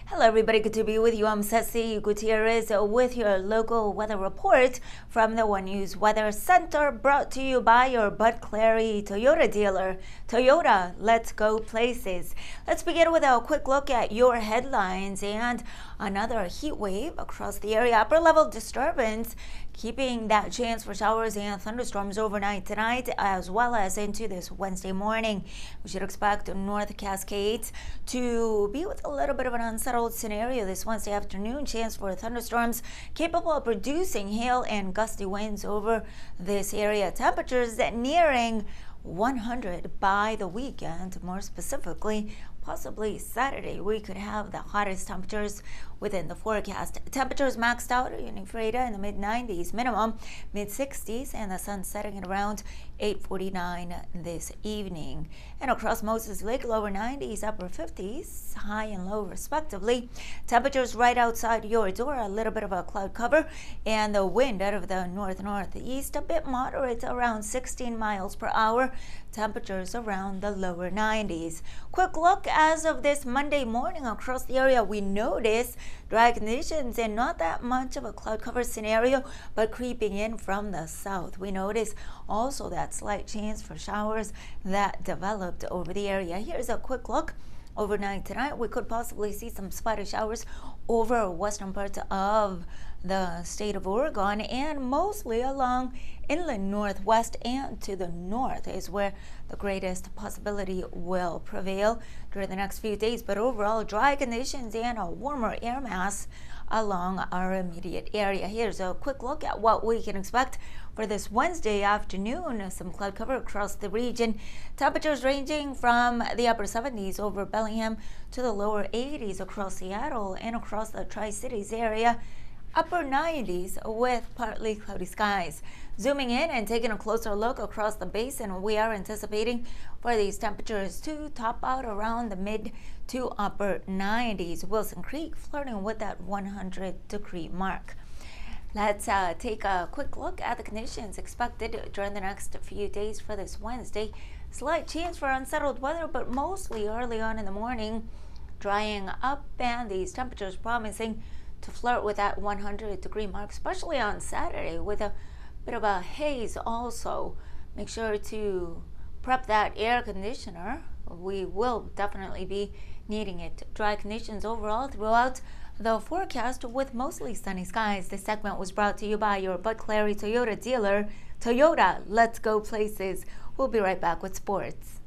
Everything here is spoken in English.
Hello everybody, good to be with you. I'm Ceci Gutierrez with your local weather report from the One News Weather Center, brought to you by your Bud Clary Toyota dealer. Toyota, let's go places. Let's begin with a quick look at your headlines and another heat wave across the area. Upper level disturbance keeping that chance for showers and thunderstorms overnight tonight as well as into this Wednesday morning. We should expect North Cascades to be with a little bit of an unsettled scenario this Wednesday afternoon. Chance for thunderstorms capable of producing hail and gusty winds over this area. Temperatures nearing 100 by the weekend. More specifically, possibly Saturday, we could have the hottest temperatures within the forecast. Temperatures maxed out in Ephrata in the mid-90s, minimum mid-60s, and the sun setting at around 8:49 this evening. And across Moses Lake, lower 90s, upper 50s, high and low respectively. Temperatures right outside your door, a little bit of a cloud cover, and the wind out of the north-northeast, a bit moderate, around 16 miles per hour. Temperatures around the lower 90s. Quick look as of this Monday morning across the area. We notice dry conditions and not that much of a cloud cover scenario, but creeping in from the south. We notice also that slight chance for showers that developed over the area. Here's a quick look. Overnight tonight, we could possibly see some spotty showers over western parts of the state of Oregon, and mostly along inland northwest and to the north is where the greatest possibility will prevail during the next few days. But overall, dry conditions and a warmer air mass along our immediate area. Here's a quick look at what we can expect for this Wednesday afternoon. Some cloud cover across the region. Temperatures ranging from the upper 70s over Bellingham to the lower 80s across Seattle and across the Tri-Cities area. Upper 90s with partly cloudy skies. Zooming in and taking a closer look across the basin, we are anticipating for these temperatures to top out around the mid to upper 90s. Wilson Creek flirting with that 100-degree mark. Let's take a quick look at the conditions expected during the next few days for this Wednesday. Slight chance for unsettled weather, but mostly early on in the morning, drying up, and these temperatures promising to flirt with that 100-degree mark, especially on Saturday with a bit of a haze also. Make sure to prep that air conditioner. We will definitely be needing it. Dry conditions overall throughout the forecast with mostly sunny skies. This segment was brought to you by your Bud Clary Toyota dealer. Toyota, let's go places. We'll be right back with sports.